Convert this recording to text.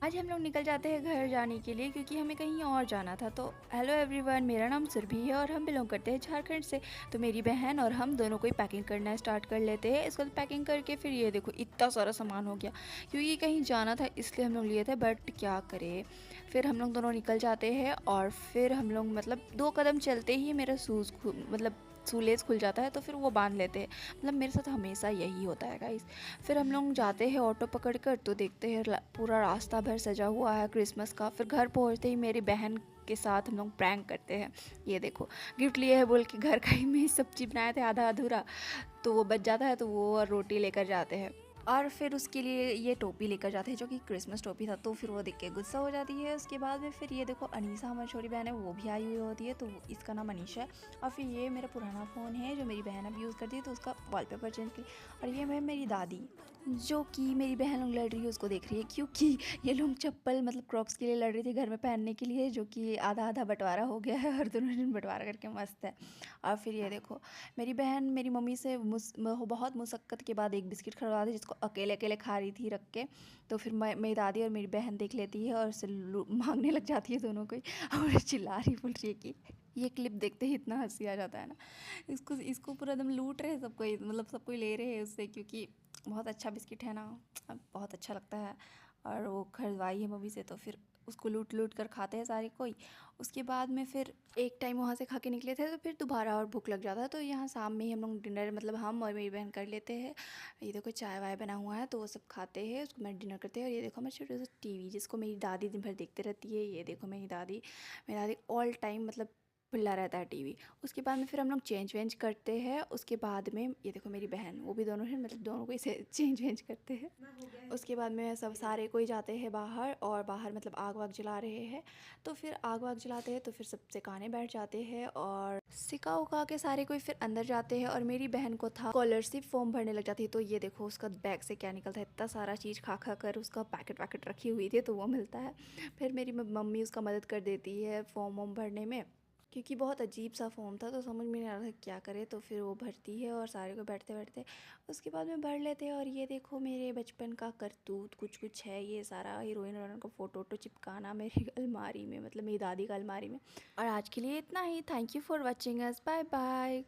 आज हम लोग निकल जाते हैं घर जाने के लिए क्योंकि हमें कहीं और जाना था। तो हेलो एवरीवन, मेरा नाम सुरभि है और हम बिलोंग करते हैं झारखंड से। तो मेरी बहन और हम दोनों को ही पैकिंग करना स्टार्ट कर लेते हैं। इसको पैकिंग करके फिर ये देखो इतना सारा सामान हो गया क्योंकि कहीं जाना था इसलिए हम लोग लिए थे, बट क्या करें। फिर हम लोग दोनों निकल जाते हैं और फिर हम लोग मतलब 2 कदम चलते ही मेरा शूज़ मतलब शूलेस खुल जाता है, तो फिर वो बांध लेते हैं। मतलब मेरे साथ हमेशा यही होता है गाइस। फिर हम लोग जाते हैं ऑटो पकड़ कर, तो देखते हैं पूरा रास्ता भर सजा हुआ है क्रिसमस का। फिर घर पहुंचते ही मेरी बहन के साथ हम लोग प्रैंक करते हैं। ये देखो गिफ्ट लिए है बोल के घर का ही मैं सब्जी बनाए थे आधा अधूरा, तो वो बच जाता है, तो वो और रोटी लेकर जाते हैं। और फिर उसके लिए ये टोपी लेकर जाते हैं जो कि क्रिसमस टोपी था, तो फिर वो देख के गुस्सा हो जाती है। उसके बाद में फिर ये देखो अनीसा हमारी छोटी बहन है, वो भी आई हुई होती है, तो इसका नाम अनीशा है। और फिर ये मेरा पुराना फ़ोन है जो मेरी बहन अब यूज़ करती है, तो उसका वॉलपेपर चेंज की। और ये है मेरी दादी, जो कि मेरी बहन लोग लड़ रही है उसको देख रही है, क्योंकि ये लोग चप्पल मतलब क्रॉक्स के लिए लड़ रही थी घर में पहनने के लिए, जो कि आधा आधा बंटवारा हो गया है और दोनों ने बंटवारा करके मस्त है। और फिर ये देखो मेरी बहन मेरी मम्मी से बहुत मुशक्क़त के बाद एक बिस्किट खरीदवा दी, जिसको अकेले अकेले खा रही थी रख के। तो फिर मेरी दादी और मेरी बहन देख लेती है और उससे मांगने लग जाती है दोनों को ही, और चिल्ला रही बोल रही है कि ये क्लिप देखते ही इतना हंसी आ जाता है ना। इसको इसको पूरा एकदम लूट रहे हैं सबको, मतलब सबको ले रहे हैं उससे, क्योंकि बहुत अच्छा बिस्किट है ना, बहुत अच्छा लगता है। और वो खरीदवाई है मम्मी से, तो फिर उसको लूट लूट कर खाते हैं सारे कोई। उसके बाद में फिर एक टाइम वहाँ से खा के निकले थे, तो फिर दोबारा और भूख लग जाता है, तो यहाँ शाम में ही हम लोग डिनर मतलब हम और मेरी बहन कर लेते हैं। ये देखो चाय वाय बना हुआ है, तो वो सब खाते हैं, उसको मैं डिनर करते हैं। और ये देखो मैं छोटे सा टीवी, जिसको मेरी दादी दिन भर देखते रहती है। ये देखो मेरी दादी ऑल टाइम मतलब खुला रहता है टीवी। उसके बाद में फिर हम लोग चेंज वेंज करते हैं। उसके बाद में ये देखो मेरी बहन, वो भी दोनों हैं, मतलब दोनों को इसे चेंज वेंज करते हैं। उसके बाद में सब सारे कोई जाते हैं बाहर, और बाहर मतलब आग वाग जला रहे हैं। तो फिर आग वाग जलाते हैं, तो फिर सब सिकाने बैठ जाते हैं, और सिका उका के सारे कोई फिर अंदर जाते हैं। और मेरी बहन को था स्कॉलरशिप फॉर्म भरने लग जाती है, तो ये देखो उसका बैग से क्या निकलता है, इतना सारा चीज़ खा खा कर उसका पैकेट वैकेट रखी हुई थी, तो वो मिलता है। फिर मेरी मम्मी उसका मदद कर देती है फॉर्म वॉर्म भरने में, क्योंकि बहुत अजीब सा फॉर्म था, तो समझ में नहीं आ रहा था क्या करे। तो फिर वो भरती है और सारे को बैठते बैठते उसके बाद में भर लेते हैं। और ये देखो मेरे बचपन का करतूत कुछ कुछ है, ये सारा हीरोइन वीरोइन का फ़ोटो वोटो चिपकाना मेरी अलमारी में, मतलब मेरी दादी का अलमारी में। और आज के लिए इतना ही। Thank you for watching us, bye bye.